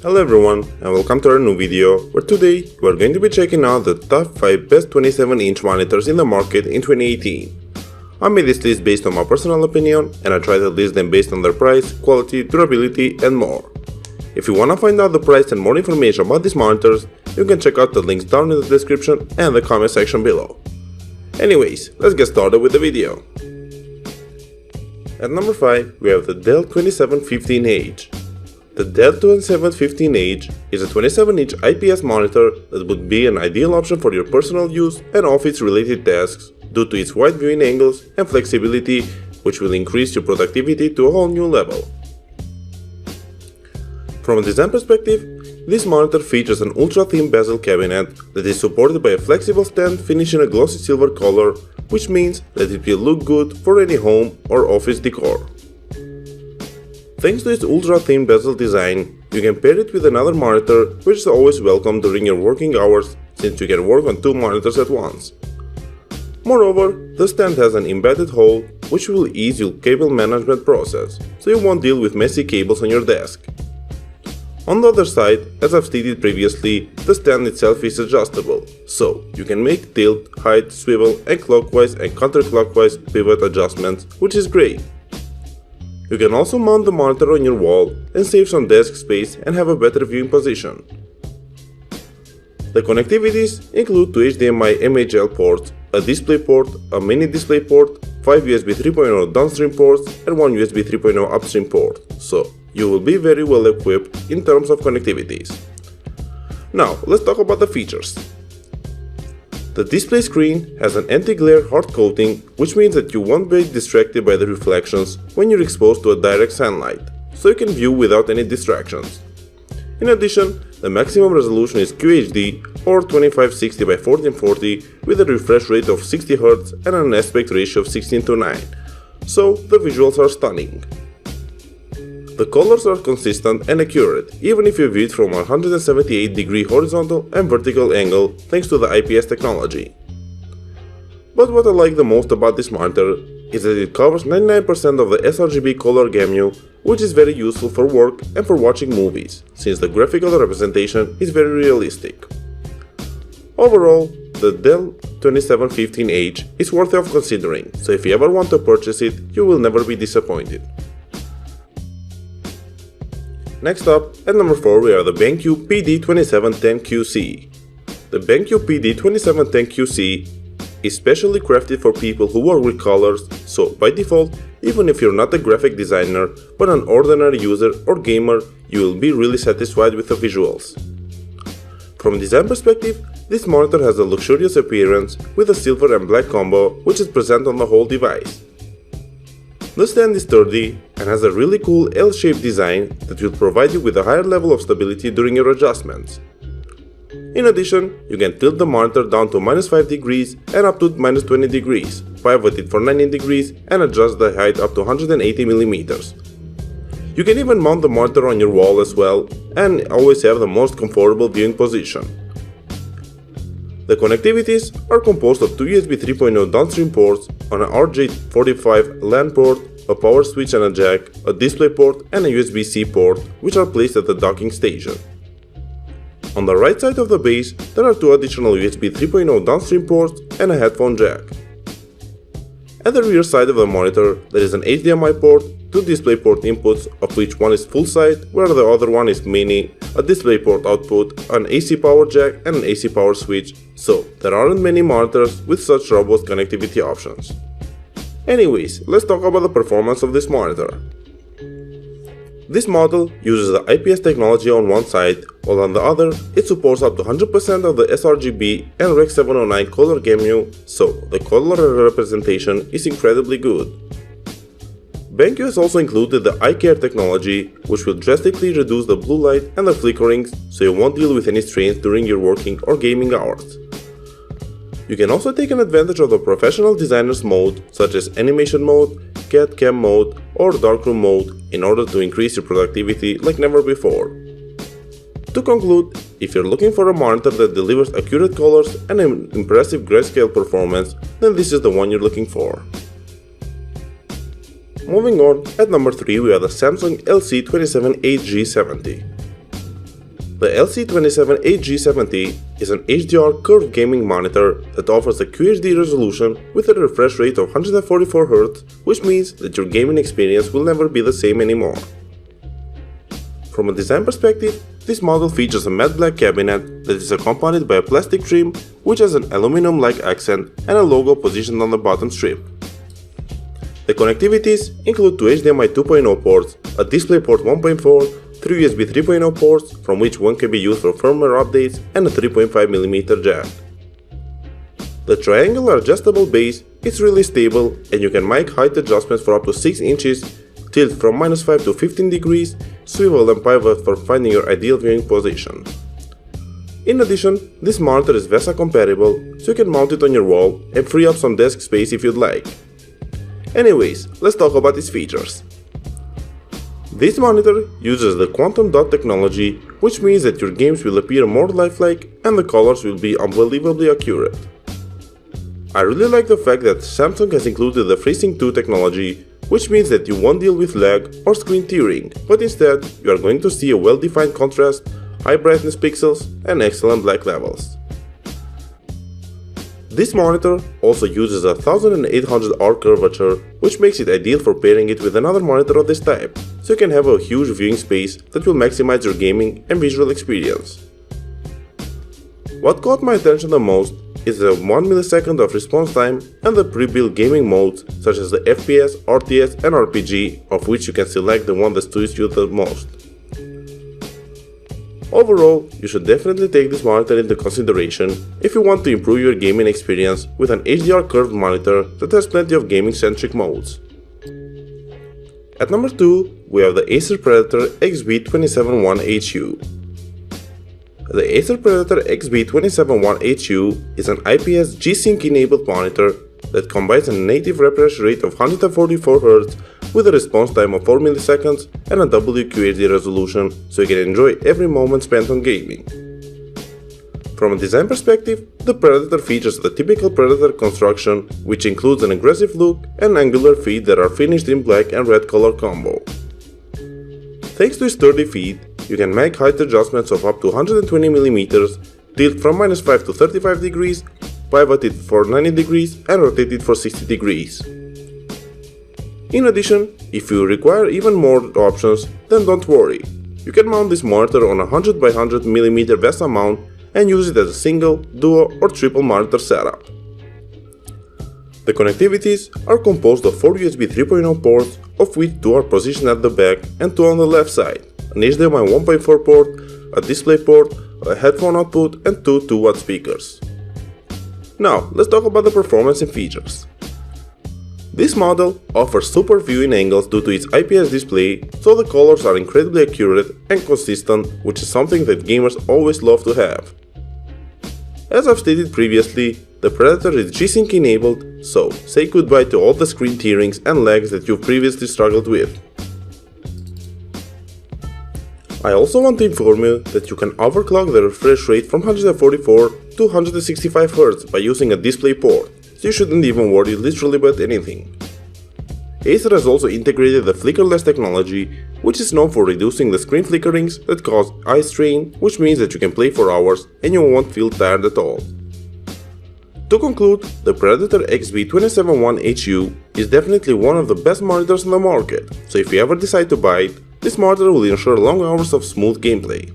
Hello everyone and welcome to our new video, where today we're going to be checking out the top 5 best 27-inch monitors in the market in 2018. I made this list based on my personal opinion and I tried to list them based on their price, quality, durability and more. If you wanna find out the price and more information about these monitors, you can check out the links down in the description and the comment section below. Anyways, let's get started with the video. At number 5 we have the Dell 2715H. The Dell 2715H is a 27-inch IPS monitor that would be an ideal option for your personal use and office-related tasks due to its wide viewing angles and flexibility, which will increase your productivity to a whole new level. From a design perspective, this monitor features an ultra-thin bezel cabinet that is supported by a flexible stand finished in a glossy silver color, which means that it will look good for any home or office decor. Thanks to its ultra-thin bezel design, you can pair it with another monitor, which is always welcome during your working hours since you can work on 2 monitors at once. Moreover, the stand has an embedded hole, which will ease your cable management process, so you won't deal with messy cables on your desk. On the other side, as I've stated previously, the stand itself is adjustable, so you can make tilt, height, swivel and clockwise and counterclockwise pivot adjustments, which is great. You can also mount the monitor on your wall and save some desk space and have a better viewing position. The connectivities include 2 HDMI MHL ports, a DisplayPort, a mini DisplayPort, 5 USB 3.0 downstream ports and 1 USB 3.0 upstream port, so you will be very well equipped in terms of connectivities. Now let's talk about the features. The display screen has an anti-glare hard coating, which means that you won't be distracted by the reflections when you're exposed to a direct sunlight, so you can view without any distractions. In addition, the maximum resolution is QHD or 2560 by 1440 with a refresh rate of 60 Hz and an aspect ratio of 16:9, so the visuals are stunning. The colors are consistent and accurate, even if you view it from a 178-degree horizontal and vertical angle thanks to the IPS technology. But what I like the most about this monitor is that it covers 99% of the sRGB color gamut, which is very useful for work and for watching movies, since the graphical representation is very realistic. Overall, the Dell 2715H is worthy of considering, so if you ever want to purchase it, you will never be disappointed. Next up, at number 4 we have the BenQ PD2710QC. The BenQ PD2710QC is specially crafted for people who work with colors, so by default, even if you're not a graphic designer but an ordinary user or gamer, you will be really satisfied with the visuals. From a design perspective, this monitor has a luxurious appearance with a silver and black combo, which is present on the whole device. The stand is sturdy and has a really cool L-shaped design that will provide you with a higher level of stability during your adjustments. In addition, you can tilt the monitor down to -5 degrees and up to -20 degrees, pivot it for 90 degrees and adjust the height up to 180 mm. You can even mount the monitor on your wall as well and always have the most comfortable viewing position. The connectivities are composed of 2 USB 3.0 downstream ports, on an RJ45 LAN port, a power switch and a jack, a DisplayPort and a USB-C port, which are placed at the docking station. On the right side of the base, there are 2 additional USB 3.0 downstream ports and a headphone jack. At the rear side of the monitor, there is an HDMI port, 2 DisplayPort inputs, of which one is full-side, where the other one is mini, a DisplayPort output, an AC power jack and an AC power switch, so there aren't many monitors with such robust connectivity options. Anyways, let's talk about the performance of this monitor. This model uses the IPS technology on one side, while on the other, it supports up to 100% of the sRGB and Rec 709 color gamut, so the color representation is incredibly good. BenQ has also included the iCare technology, which will drastically reduce the blue light and the flickerings, so you won't deal with any strains during your working or gaming hours. You can also take an advantage of the professional designer's mode, such as animation mode, CAD CAM mode or darkroom mode, in order to increase your productivity like never before. To conclude, if you're looking for a monitor that delivers accurate colors and an impressive grayscale performance, then this is the one you're looking for. Moving on, at number 3 we have the Samsung LC27 8G70. The LC27HG70 is an HDR curved gaming monitor that offers a QHD resolution with a refresh rate of 144Hz, which means that your gaming experience will never be the same anymore. From a design perspective, this model features a matte black cabinet that is accompanied by a plastic trim which has an aluminum-like accent and a logo positioned on the bottom strip. The connectivities include two HDMI 2.0 ports, a DisplayPort 1.4, 3 USB 3.0 ports, from which one can be used for firmware updates, and a 3.5mm jack. The triangular adjustable base is really stable and you can make height adjustments for up to 6 inches, tilt from -5 to 15 degrees, swivel and pivot for finding your ideal viewing position. In addition, this monitor is VESA compatible, so you can mount it on your wall and free up some desk space if you'd like. Anyways, let's talk about its features. This monitor uses the quantum dot technology, which means that your games will appear more lifelike and the colors will be unbelievably accurate. I really like the fact that Samsung has included the FreeSync 2 technology, which means that you won't deal with lag or screen tearing, but instead you are going to see a well-defined contrast, high brightness pixels, and excellent black levels. This monitor also uses a 1800R curvature, which makes it ideal for pairing it with another monitor of this type, so you can have a huge viewing space that will maximize your gaming and visual experience. What caught my attention the most is the 1 millisecond of response time and the pre-built gaming modes such as the FPS, RTS and RPG, of which you can select the one that suits you the most. Overall, you should definitely take this monitor into consideration if you want to improve your gaming experience with an HDR curved monitor that has plenty of gaming-centric modes. At number 2, we have the Acer Predator XB271HU. The Acer Predator XB271HU is an IPS G-Sync enabled monitor that combines a native refresh rate of 144Hz with a response time of 4 milliseconds and a WQHD resolution, so you can enjoy every moment spent on gaming. From a design perspective, the Predator features the typical Predator construction, which includes an aggressive look and angular feet that are finished in black and red color combo. Thanks to its sturdy feet, you can make height adjustments of up to 120mm, tilt from -5 to 35 degrees, pivot it for 90 degrees and rotate it for 60 degrees. In addition, if you require even more options, then don't worry. You can mount this monitor on a 100 by 100mm VESA mount and use it as a single, duo or triple monitor setup. The connectivities are composed of 4 USB 3.0 ports, of which 2 are positioned at the back and 2 on the left side, an HDMI 1.4 port, a DisplayPort, a headphone output and 2 2-watt speakers. Now, let's talk about the performance and features. This model offers super viewing angles due to its IPS display, so the colors are incredibly accurate and consistent, which is something that gamers always love to have. As I've stated previously, the Predator is G-Sync enabled, so say goodbye to all the screen tearings and lags that you've previously struggled with. I also want to inform you that you can overclock the refresh rate from 144 to 165Hz by using a DisplayPort, so you shouldn't even worry literally about anything. Acer has also integrated the flickerless technology, which is known for reducing the screen flickerings that cause eye strain, which means that you can play for hours and you won't feel tired at all. To conclude, the Predator XB271HU is definitely one of the best monitors on the market, so if you ever decide to buy it, this monitor will ensure long hours of smooth gameplay.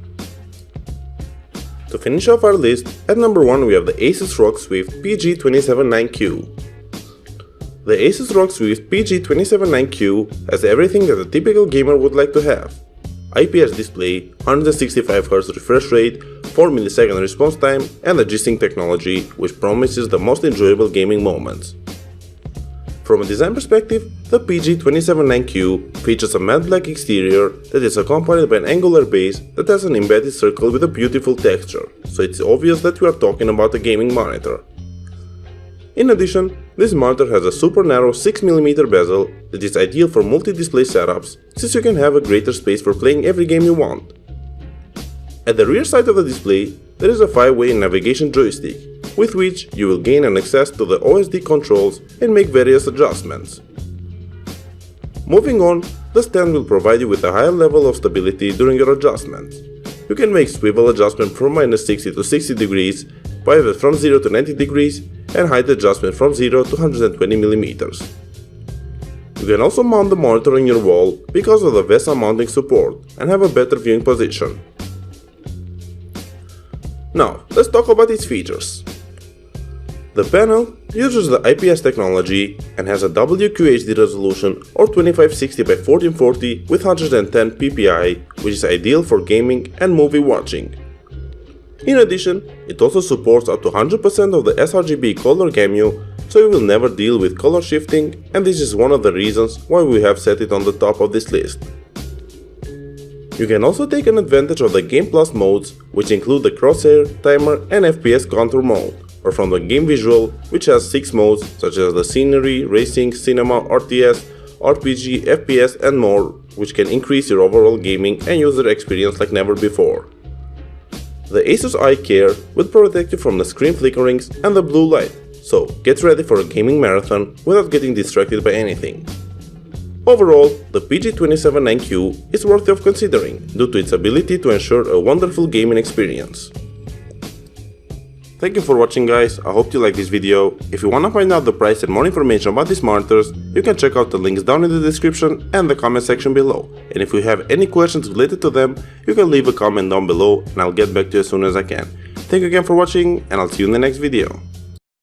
To finish off our list, at number 1 we have the Asus ROG Swift PG279Q. The Asus ROG Swift PG279Q has everything that a typical gamer would like to have. IPS display, 165Hz refresh rate, 4 millisecond response time, and the G-Sync technology, which promises the most enjoyable gaming moments. From a design perspective, the PG279Q features a matte black exterior that is accompanied by an angular base that has an embedded circle with a beautiful texture, so it's obvious that we are talking about a gaming monitor. In addition, this monitor has a super narrow 6mm bezel that is ideal for multi-display setups, since you can have a greater space for playing every game you want. At the rear side of the display, there is a 5-way navigation joystick, with which you will gain an access to the OSD controls and make various adjustments. Moving on, the stand will provide you with a higher level of stability during your adjustments. You can make swivel adjustment from -60 to 60 degrees, pivot from 0 to 90 degrees, and height adjustment from 0 to 120 mm. You can also mount the monitor on your wall because of the VESA mounting support and have a better viewing position. Now, let's talk about its features. The panel uses the IPS technology and has a WQHD resolution or 2560 by 1440 with 110 ppi, which is ideal for gaming and movie watching. In addition, it also supports up to 100% of the sRGB color gamut, so you will never deal with color shifting, and this is one of the reasons why we have set it on the top of this list. You can also take an advantage of the Game Plus modes, which include the crosshair, timer, and FPS contour mode, or from the game visual, which has 6 modes such as the scenery, racing, cinema, RTS, RPG, FPS, and more, which can increase your overall gaming and user experience like never before. The Asus iCare will protect you from the screen flickerings and the blue light, so get ready for a gaming marathon without getting distracted by anything. Overall, the PG27-9Q is worthy of considering due to its ability to ensure a wonderful gaming experience. Thank you for watching, guys. I hope you liked this video. If you wanna find out the price and more information about these monitors, you can check out the links down in the description and the comment section below. And if you have any questions related to them, you can leave a comment down below and I'll get back to you as soon as I can. Thank you again for watching, and I'll see you in the next video.